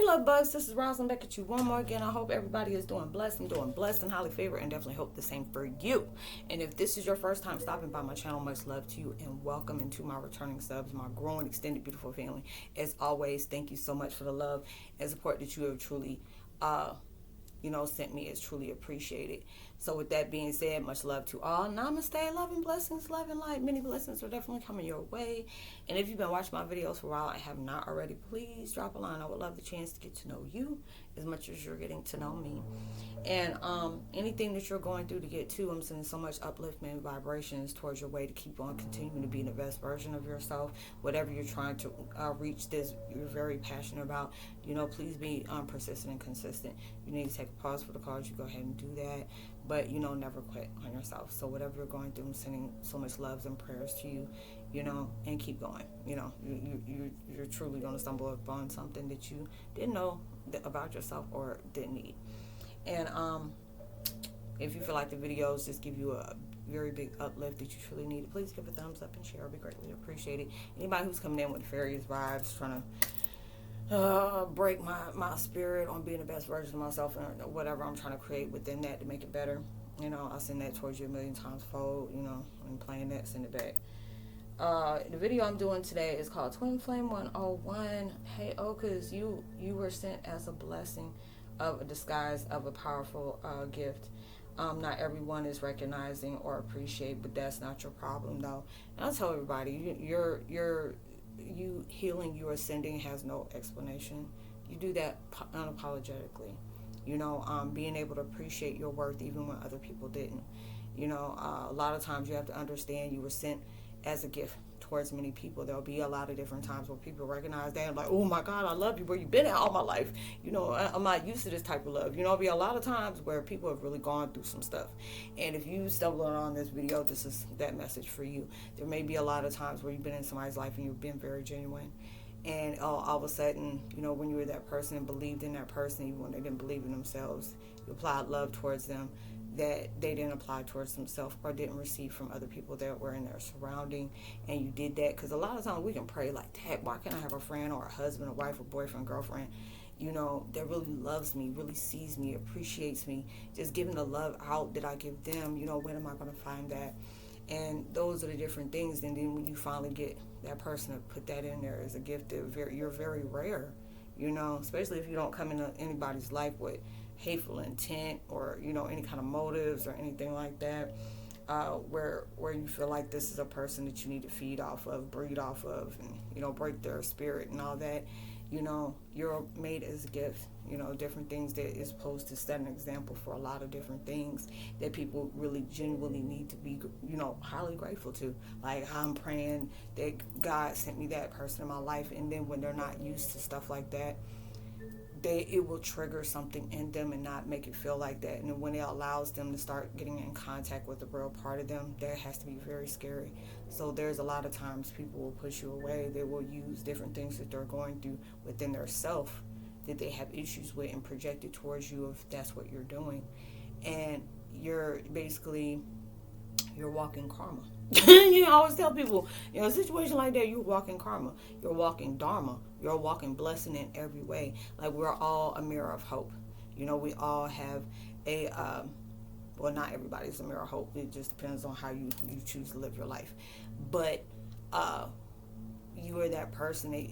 love bugs. This is Roslynn back at you one more again. I hope everybody is doing blessed. I'm doing blessed and highly favored, and definitely hope the same for you. And if this is your first time stopping by my channel, much love to you and welcome into my returning subs, my growing, extended, beautiful family. As always, thank you so much for the love and support that you have truly sent me. Is truly appreciated. So with that being said, much love to all. Namaste, love and blessings, love and light. Many blessings are definitely coming your way. And if you've been watching my videos for a while and have not already, please drop a line. I would love the chance to get to know you as much as you're getting to know me. And anything that you're going through to get to, I'm sending so much upliftment and vibrations towards your way to keep on continuing to be the best version of yourself. Whatever you're trying to reach, this you're very passionate about, please be persistent and consistent. You need to take a pause for the cause. You go ahead and do that. But, never quit on yourself. So whatever you're going through, I'm sending so much loves and prayers to you, and keep going. You're truly going to stumble upon something that you didn't know about yourself or didn't need. And if you feel like the videos just give you a very big uplift that you truly need, please give a thumbs up and share. It'll be greatly appreciated. Anybody who's coming in with nefarious vibes, trying to break my spirit on being the best version of myself and whatever I'm trying to create within that to make it better, I'll send that towards you a million times fold, and playing that, send it back. The video I'm doing today is called Twin Flame 101. Heyokas, you were sent as a blessing of a disguise of a powerful gift. Not everyone is recognizing or appreciate, but that's not your problem though. And I'll tell everybody, you healing, you ascending has no explanation. You do that unapologetically. Being able to appreciate your worth even when other people didn't. A lot of times you have to understand you were sent as a gift towards many people. There'll be a lot of different times where people recognize that and like, oh my God, I love you, where you've been at all my life. I'm not used to this type of love. There'll be a lot of times where people have really gone through some stuff. And if you stumble on this video, this is that message for you. There may be a lot of times where you've been in somebody's life and you've been very genuine. And all of a sudden, when you were that person and believed in that person, even when they didn't believe in themselves, you applied love towards them that they didn't apply towards themselves or didn't receive from other people that were in their surrounding. And you did that because a lot of times we can pray like, dang, why can't I have a friend or a husband, a wife, a boyfriend, girlfriend, that really loves me, really sees me, appreciates me, just giving the love out that I give them. When am I going to find that? And those are the different things. And then when you finally get that person to put that in there as a gift, you're very rare, especially if you don't come into anybody's life with hateful intent or, any kind of motives or anything like that, where you feel like this is a person that you need to feed off of, breed off of, and, break their spirit and all that. You're made as a gift, different things that is supposed to set an example for a lot of different things that people really genuinely need to be, highly grateful to. Like, I'm praying that God sent me that person in my life, and then when they're not used to stuff like that, it will trigger something in them and not make it feel like that. And then when it allows them to start getting in contact with the real part of them, that has to be very scary. So there's a lot of times people will push you away. They will use different things that they're going through within their self that they have issues with and project it towards you if that's what you're doing. And you're walking karma. I always tell people, a situation like that, you're walking karma, you're walking dharma, you're walking blessing in every way. Like, we're all a mirror of hope. We all have well, not everybody's a mirror of hope. It just depends on how you choose to live your life. But you are that person that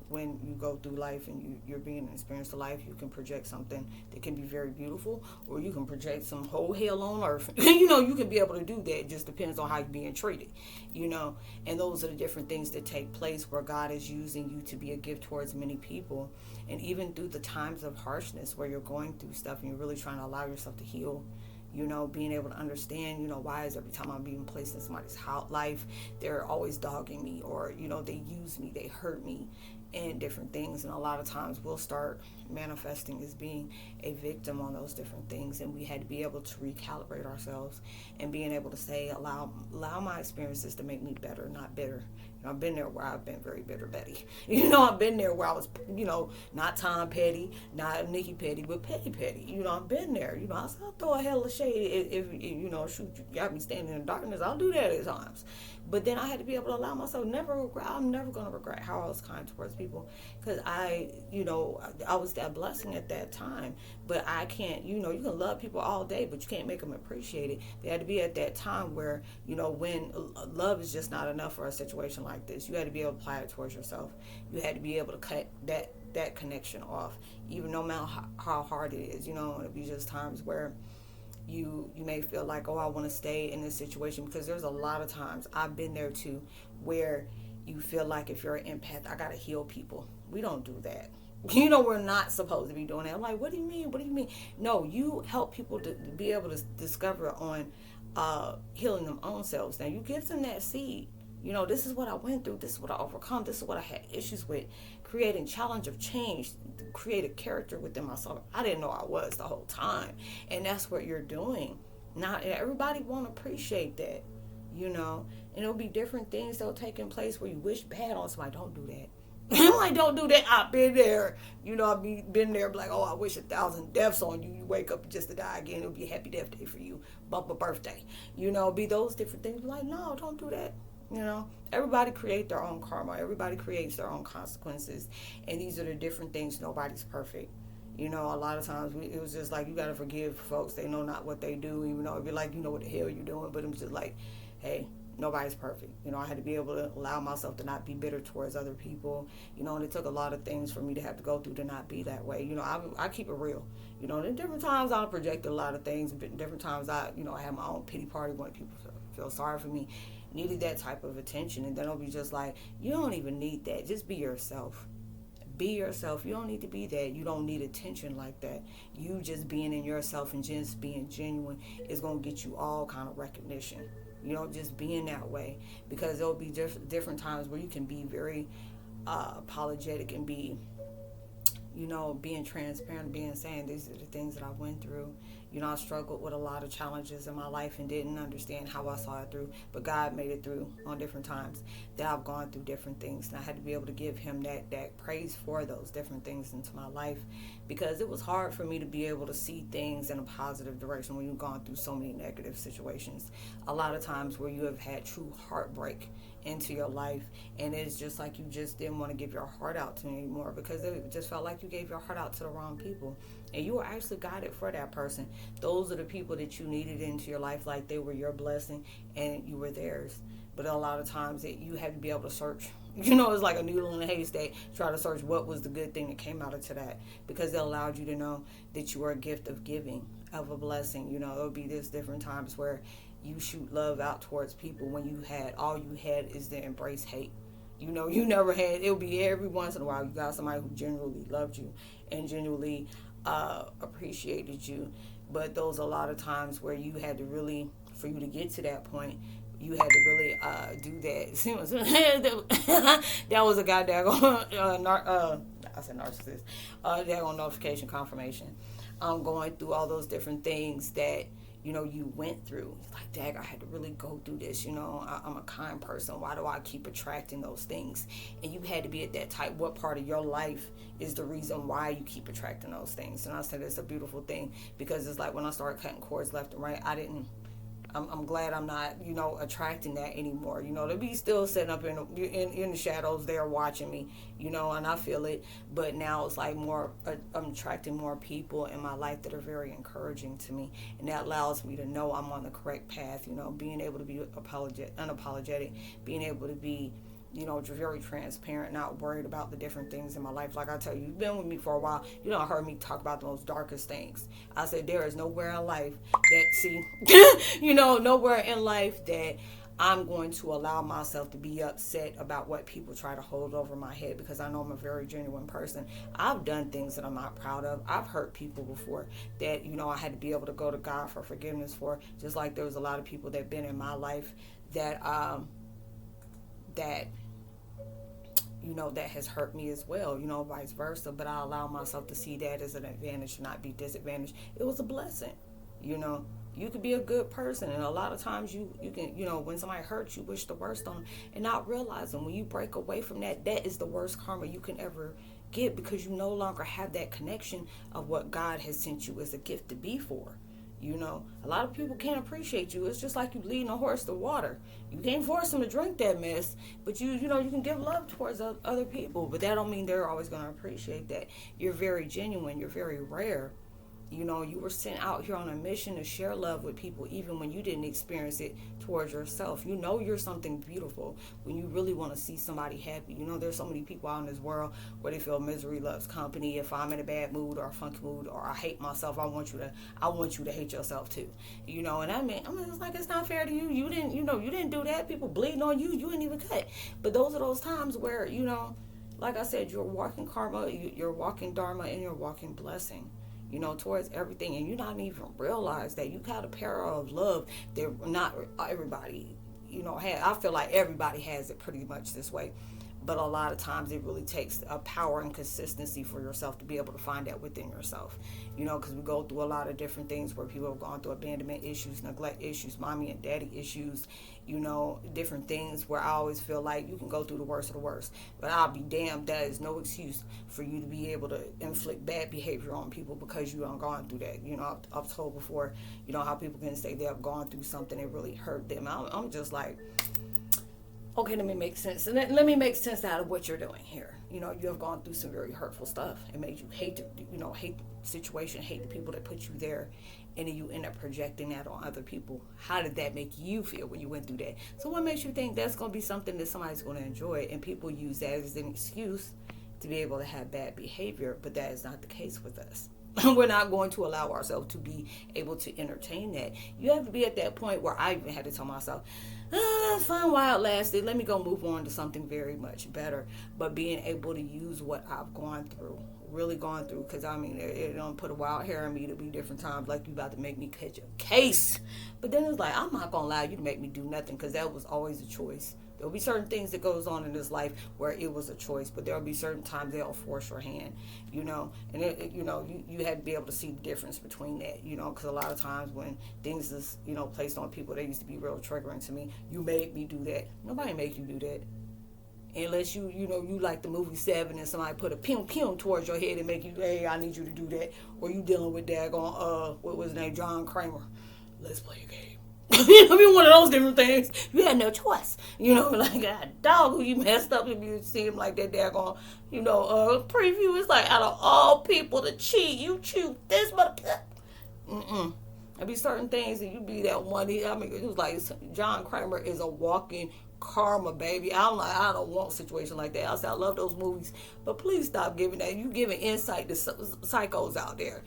when you go through life and you're being experienced to life, you can project something that can be very beautiful, or you can project some whole hell on earth. You can be able to do that. It just depends on how you're being treated, and those are the different things that take place where God is using you to be a gift towards many people. And even through the times of harshness where you're going through stuff and you're really trying to allow yourself to heal, being able to understand, why is every time I'm being placed in somebody's life, they're always dogging me, or, they use me, they hurt me, and different things. And a lot of times we'll start manifesting as being a victim on those different things. And we had to be able to recalibrate ourselves and being able to say, allow my experiences to make me better, not bitter. I've been there where I've been very bitter Betty. I've been there where I was, not Tom Petty, not Nikki Petty, but Petty. I've been there. I'll throw a hell of shade if shoot, you got me standing in darkness. I'll do that at times. But then I had to be able to allow myself I'm never going to regret how I was kind towards people, because I was that blessing at that time. But I can't, you can love people all day, but you can't make them appreciate it. They had to be at that time where, when love is just not enough for a situation like this, you had to be able to apply it towards yourself. You had to be able to cut that connection off, even no matter how hard it is. It'll be just times where you may feel like, oh, I want to stay in this situation, because there's a lot of times, I've been there too, where you feel like, if you're an empath, I gotta heal people. We don't do that. We're not supposed to be doing that. I'm like, what do you mean? No, you help people to be able to discover on healing them own selves. Now, you give them that seed. This is what I went through. This is what I overcome. This is what I had issues with. Creating challenge of change, create a character within myself I didn't know I was the whole time. And that's what you're doing. Not everybody won't appreciate that, and it'll be different things that'll take in place where you wish bad on somebody. Don't do that. I'm like, don't do that. I've been there. I've been there, like, oh, I wish 1,000 deaths on you. You wake up just to die again. It'll be a happy death day for you. Bumper birthday. Be those different things. Like, no, don't do that. Everybody create their own karma. Everybody creates their own consequences. And these are the different things. Nobody's perfect. A lot of times it was just like, you got to forgive folks. They know not what they do, even though it'd be like, what the hell you're doing. But I'm just like, hey, nobody's perfect. I had to be able to allow myself to not be bitter towards other people. And it took a lot of things for me to have to go through to not be that way. I keep it real. At different times I'll project a lot of things. Different times I have my own pity party when people feel sorry for me. Needed that type of attention, and then it'll be just like, you don't even need that. Just be yourself. Be yourself. You don't need to be that. You don't need attention like that. You just being in yourself and just being genuine is going to get you all kind of recognition. Just being that way, because there'll be different times where you can be very apologetic and be, being transparent, saying these are the things that I went through. I struggled with a lot of challenges in my life and didn't understand how I saw it through, but God made it through on different times that I've gone through different things, and I had to be able to give him that praise for those different things into my life, because it was hard for me to be able to see things in a positive direction when you've gone through so many negative situations. A lot of times where you have had true heartbreak into your life, and it's just like you just didn't want to give your heart out to anymore, because it just felt like you gave your heart out to the wrong people, and you were actually guided for that person. Those are the people that you needed into your life, like they were your blessing and you were theirs. But a lot of times you have to be able to search. It's like a needle in a haystack. Try to search what was the good thing that came out of that, because it allowed you to know that you were a gift of giving, of a blessing. There'll be this different times where you shoot love out towards people when all you had is to embrace hate. You never had. It'll be every once in a while you got somebody who genuinely loved you and genuinely appreciated you. But those a lot of times where you had to really, for you to get to that point, you had to really do that. That was a goddamn I said narcissist. Daggone notification confirmation. Going through all those different things that you went through. It's like, dag, I had to really go through this. I'm a kind person. Why do I keep attracting those things? And you had to be at that type. What part of your life is the reason why you keep attracting those things? And I said it's a beautiful thing, because it's like when I started cutting cords left and right, I'm glad I'm not, attracting that anymore. To be still sitting up in the shadows there watching me, and I feel it. But now it's like I'm attracting more people in my life that are very encouraging to me. And that allows me to know I'm on the correct path, being able to be unapologetic, being able to be, very transparent, not worried about the different things in my life. Like I tell you, you've been with me for a while. You don't heard me talk about the most darkest things. I said there is nowhere in life nowhere in life that I'm going to allow myself to be upset about what people try to hold over my head, because I know I'm a very genuine person. I've done things that I'm not proud of. I've hurt people before that, I had to be able to go to God for forgiveness for, just like there was a lot of people that have been in my life that that has hurt me as well, vice versa. But I allow myself to see that as an advantage, not be disadvantaged. It was a blessing. You could be a good person, and a lot of times you can, when somebody hurts you, wish the worst on them, and not realizing when you break away from that is the worst karma you can ever get, because you no longer have that connection of what God has sent you as a gift to be for. You know, a lot of people can't appreciate you. It's just like you leading a horse to water. You can't force them to drink that mess, but you know, you can give love towards other people, but that don't mean they're always going to appreciate that. You're very genuine. You're very rare. You know, you were sent out here on a mission to share love with people, even when you didn't experience it towards yourself. You know you're something beautiful when you really want to see somebody happy. You know, there's so many people out in this world where they feel misery loves company. If I'm in a bad mood or a funky mood or I hate myself, I want you to hate yourself too. You know, and I mean, it's like, it's not fair to you. You didn't do that. People bleeding on you. You didn't even cut. But those are those times where, you know, like I said, you're walking karma, you're walking dharma, and you're walking blessing, you know, towards everything. And you not even realize that you got a pair of love that not everybody, you know, I feel like everybody has it pretty much this way. But a lot of times it really takes a power and consistency for yourself to be able to find that within yourself. You know, because we go through a lot of different things where people have gone through abandonment issues, neglect issues, mommy and daddy issues, you know, different things where I always feel like you can go through the worst of the worst. But I'll be damned, that is no excuse for you to be able to inflict bad behavior on people because you haven't gone through that. You know, I've told before, you know, how people can say they have gone through something that really hurt them. I'm just like, okay, let me make sense. And let me make sense out of what you're doing here. You know, you have gone through some very hurtful stuff. It made you hate the situation, hate the people that put you there, and then you end up projecting that on other people. How did that make you feel when you went through that? So what makes you think that's going to be something that somebody's going to enjoy? And people use that as an excuse to be able to have bad behavior, but that is not the case with us. We're not going to allow ourselves to be able to entertain that. You have to be at that point where I even had to tell myself, fine while it lasted, let me go move on to something very much better. But being able to use what I've gone through, really gone through, because I mean, it don't put a wild hair on me to be different times like you about to make me catch a case. But then it's like, I'm not going to allow you to make me do nothing, because that was always a choice. There'll be certain things that goes on in this life where it was a choice, but there'll be certain times they'll force your hand, you know, and you had to be able to see the difference between that, you know, because a lot of times when things is, you know, placed on people, they used to be real triggering to me. You made me do that. Nobody make you do that. Unless you like the movie Seven and somebody put a pim towards your head and make you, hey, I need you to do that. Or you dealing with daggone, what was his name, John Kramer. Let's play a game. I mean, one of those different things. You had no choice. You know, like a dog who you messed up if you see him like that daggone, you know, preview. It's like, out of all people to cheat, you choose this motherfucker. There'll be certain things and you be that one. I mean, it was like John Kramer is a walking karma, baby. I'm like, I don't want a situation like that. I said, I love those movies, but please stop giving that. You giving insight to psychos out there.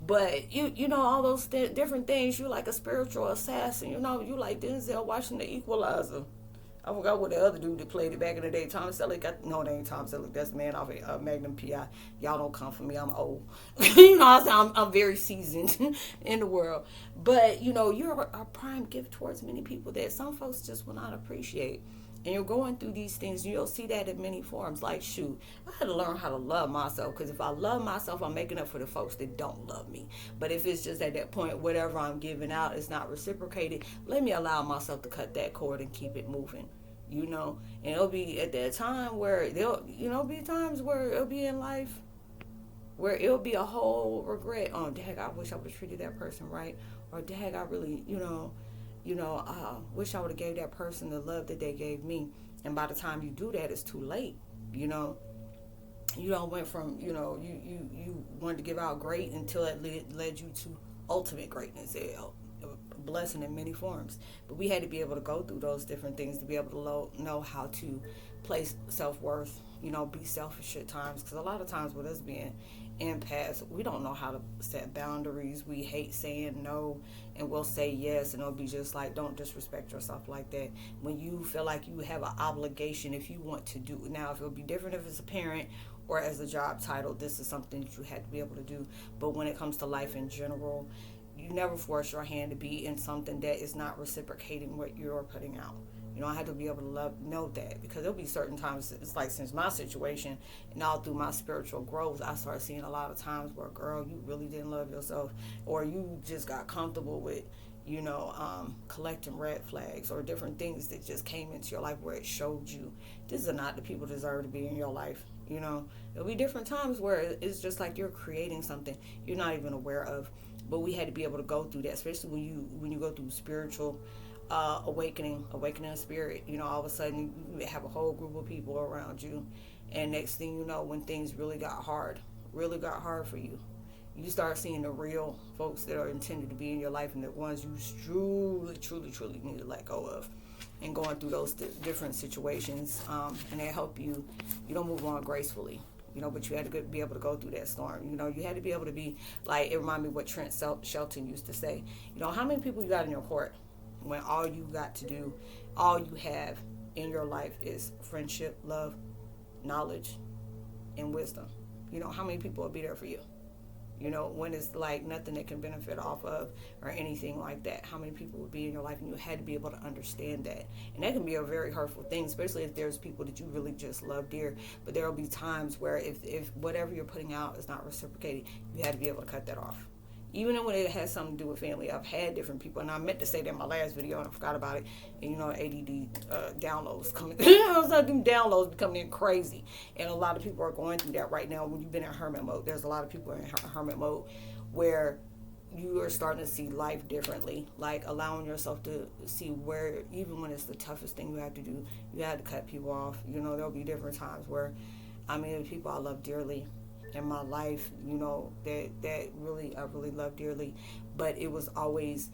But you know, all those different things. You like a spiritual assassin. You know, you like Denzel watching The Equalizer. I forgot what the other dude that played it back in the day. Tom Selleck. No, they ain't Tom Selleck. That's the man off of Magnum P.I. Y'all don't come for me. I'm old. You know, I'm very seasoned in the world. But, you know, you're a prime gift towards many people that some folks just will not appreciate. And you're going through these things, and you'll see that in many forms. Like, shoot, I had to learn how to love myself, because if I love myself, I'm making up for the folks that don't love me. But if it's just at that point, whatever I'm giving out is not reciprocated, let me allow myself to cut that cord and keep it moving, you know. And it'll be at that time where be times where it'll be in life where it'll be a whole regret. Oh, dang, I wish I would have treated that person right. Or, dang, I really, wish I would have gave that person the love that they gave me. And by the time you do that, it's too late, you know. You don't went from, you wanted to give out great until it led you to ultimate greatness, a blessing in many forms. But we had to be able to go through those different things to be able to know how to place self-worth, be selfish at times. Because a lot of times with us being empaths, we don't know how to set boundaries. We hate saying no, and we'll say yes, and it'll be just like, don't disrespect yourself like that. When you feel like you have an obligation, if you want to do, now if it'll be different if it's a parent or as a job title, this is something that you have to be able to do. But when it comes to life in general, you never force your hand to be in something that is not reciprocating what you're putting out. I have to be able to know that, because there'll be certain times, it's like since my situation and all through my spiritual growth, I started seeing a lot of times where, girl, you really didn't love yourself, or you just got comfortable with, collecting red flags or different things that just came into your life where it showed you these are not the people who deserve to be in your life. There'll be different times where it's just like you're creating something you're not even aware of. But we had to be able to go through that, especially when you go through spiritual awakening of spirit. All of a sudden you have a whole group of people around you, and next thing you know, when things really got hard for you, you start seeing the real folks that are intended to be in your life, and the ones you truly need to let go of, and going through those different situations, and they help you, move on gracefully. But you had to be able to go through that storm. You had to be able to be like, it reminded me what Trent Shelton used to say. How many people you got in your court when all you got to do, all you have in your life is friendship, love, knowledge, and wisdom? How many people will be there for you? When it's like nothing that can benefit off of or anything like that. How many people would be in your life? And you had to be able to understand that. And that can be a very hurtful thing, especially if there's people that you really just love dear. But there will be times where if whatever you're putting out is not reciprocated, you had to be able to cut that off. Even when it has something to do with family. I've had different people, and I meant to say that in my last video, and I forgot about it. And ADD downloads coming. Them downloads becoming crazy, and a lot of people are going through that right now. When you've been in hermit mode, there's a lot of people in hermit mode where you are starting to see life differently, like allowing yourself to see where, even when it's the toughest thing you have to do, you have to cut people off. There'll be different times where, the people I love dearly in my life, that really I really love dearly, but it was always,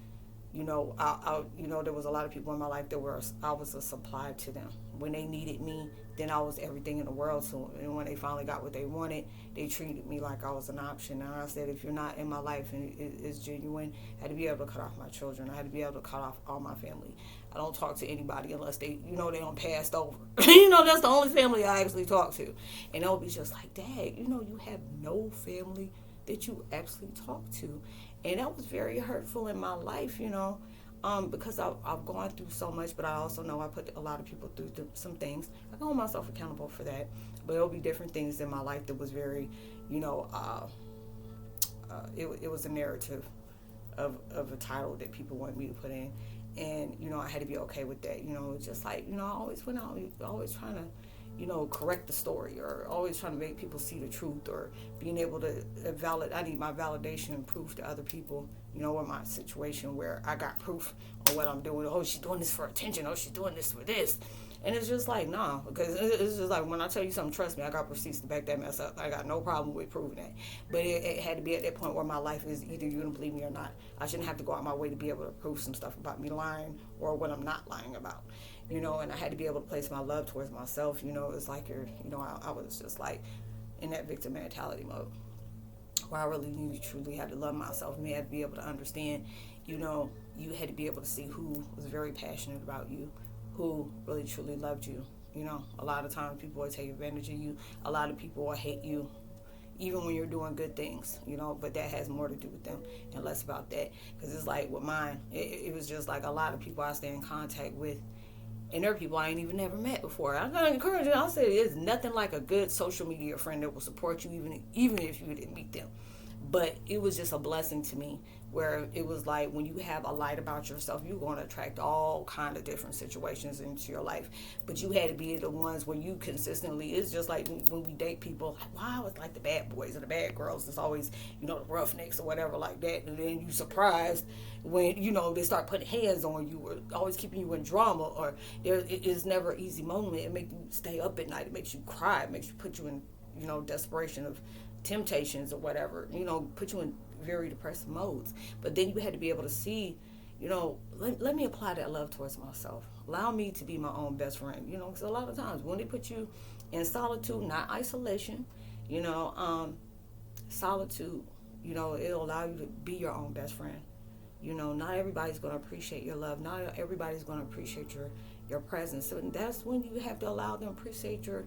there was a lot of people in my life that I was a supply to them. When they needed me, then I was everything in the world to them. And when they finally got what they wanted, they treated me like I was an option. And I said, if you're not in my life and it's genuine, I had to be able to cut off my children. I had to be able to cut off all my family. I don't talk to anybody unless they don't passed over. That's the only family I actually talk to. And they'll be just like, Dad, you have no family that you actually talk to. And that was very hurtful in my life, because I've gone through so much, but I also know I put a lot of people through some things. I hold myself accountable for that. But there'll be different things in my life that was very, it was a narrative of a title that people wanted me to put in. And, I had to be okay with that. It's just like, I always went out, always trying to, correct the story, or always trying to make people see the truth, or being able to I need my validation and proof to other people, in my situation where I got proof on what I'm doing. Oh, she's doing this for attention. Oh, she's doing this for this. And it's just like, nah, because it's just like, when I tell you something, trust me, I got receipts to back that mess up. I got no problem with proving that. But it had to be at that point where my life is either you don't believe me or not. I shouldn't have to go out my way to be able to prove some stuff about me lying or what I'm not lying about. And I had to be able to place my love towards myself. It's like I was just like in that victim mentality mode, where I really truly had to love myself. And you had to be able to understand, you had to be able to see who was very passionate about you, who really truly loved you. A lot of times people will take advantage of you. A lot of people will hate you, even when you're doing good things, but that has more to do with them and less about that. Because it's like with mine, it was just like a lot of people I stay in contact with, and there are people I ain't even never met before. I'm gonna encourage you. I'll say there's nothing like a good social media friend that will support you even if you didn't meet them. But it was just a blessing to me, where it was like, when you have a light about yourself, you're going to attract all kind of different situations into your life. But you had to be the ones where you consistently, it's just like when we date people, like, wow, it's like the bad boys or the bad girls. It's always, the roughnecks or whatever like that. And then you surprised when, they start putting hands on you, or always keeping you in drama, or it is never an easy moment. It makes you stay up at night. It makes you cry. It makes you put you in, desperation of temptations or whatever, put you in very depressive modes. But then you had to be able to see, let me apply that love towards myself. Allow me to be my own best friend, because a lot of times when they put you in solitude, not isolation, solitude, it'll allow you to be your own best friend. Not everybody's going to appreciate your love. Not everybody's going to appreciate your presence. So that's when you have to allow them to appreciate your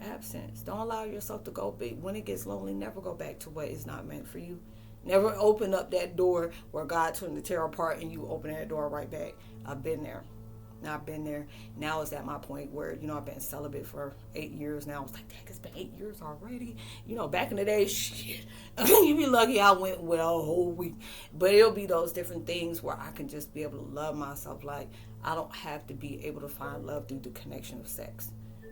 absence. Don't allow yourself to go big. When it gets lonely, never go back to what is not meant for you. Never open up that door where God turned the tear apart and you open that door right back. I've been there. Now it's at my point where, I've been celibate for 8 years now. I was like, dang, it's been 8 years already. Back in the day, shit. You'd be lucky I went with a whole week. But it'll be those different things where I can just be able to love myself. Like, I don't have to be able to find love through the connection of sex.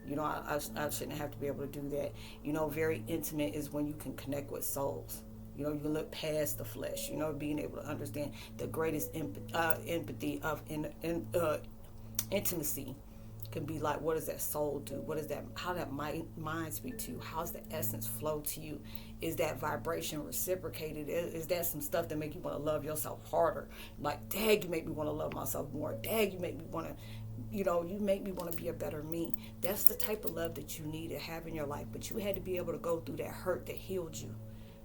I shouldn't have to be able to do that. Very intimate is when you can connect with souls. You know, you can look past the flesh. You know, being able to understand the greatest empathy of intimacy can be like, what does that soul do? What is that? How that mind speak to you? How's the essence flow to you? Is that vibration reciprocated? Is that some stuff that make you want to love yourself harder? Like, dang, you make me want to love myself more. Dang, you make me want to, you know, you make me want to be a better me. That's the type of love that you need to have in your life. But you had to be able to go through that hurt that healed you,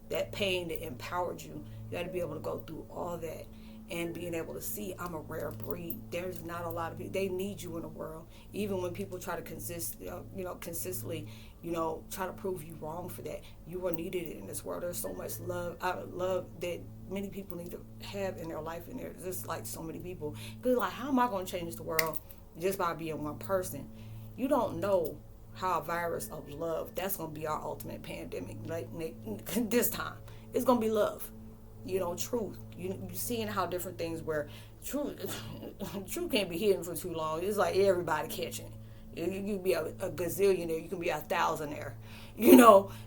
that pain that empowered you. You had to be able to go through all that. And being able to see, I'm a rare breed. There's not a lot of people. They need you in the world. Even when people try to consistently, try to prove you wrong for that, you are needed in this world. There's so much love that many people need to have in their life. And there's just like so many people. Because like, how am I going to change the world just by being one person? You don't know how a virus of love, that's going to be our ultimate pandemic. Like this time, it's going to be love. Truth. You seeing how different things where truth can't be hidden for too long. It's like everybody catching it. You can be a gazillionaire, you can be 1,000-aire,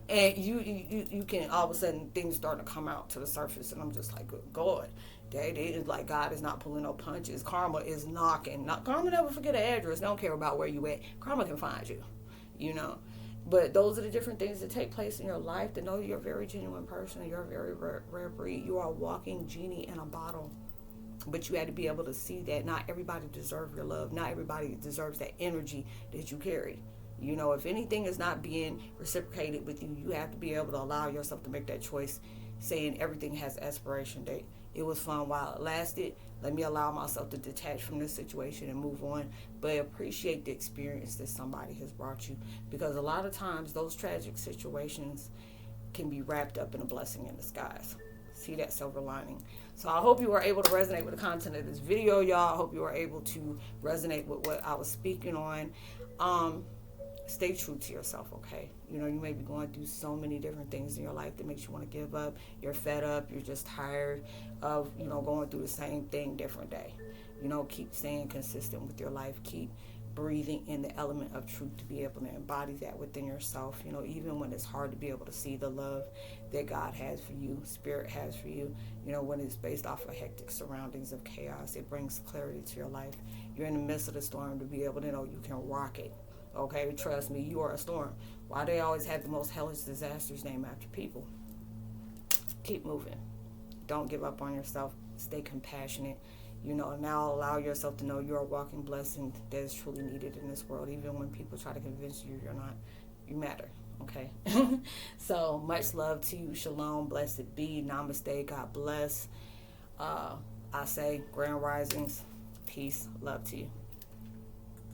and you can all of a sudden things starting to come out to the surface, and I'm just like, good God, that is like God is not pulling no punches. Karma is knocking. Karma never forget an address. They don't care about where you at. Karma can find you, But those are the different things that take place in your life to know you're a very genuine person. You're a very rare breed. You are a walking genie in a bottle. But you had to be able to see that not everybody deserves your love. Not everybody deserves that energy that you carry. If anything is not being reciprocated with you, you have to be able to allow yourself to make that choice, saying everything has an expiration date. It was fun while it lasted. Let me allow myself to detach from this situation and move on. But appreciate the experience that somebody has brought you. Because a lot of times those tragic situations can be wrapped up in a blessing in disguise. See that silver lining. So I hope you were able to resonate with the content of this video, y'all. I hope you were able to resonate with what I was speaking on. Stay true to yourself, okay? You may be going through so many different things in your life that makes you want to give up. You're fed up. You're just tired of, going through the same thing different day. Keep staying consistent with your life. Keep breathing in the element of truth to be able to embody that within yourself. Even when it's hard to be able to see the love that God has for you, Spirit has for you, when it's based off of hectic surroundings of chaos, it brings clarity to your life. You're in the midst of the storm to be able to know you can rock it. Okay, trust me, you are a storm. Why they always have the most hellish disasters named after people? Keep moving. Don't give up on yourself. Stay compassionate. Now allow yourself to know you're a walking blessing that is truly needed in this world. Even when people try to convince you you're not, you matter. Okay? So, much love to you. Shalom. Blessed be. Namaste. God bless. I say, grand risings. Peace. Love to you.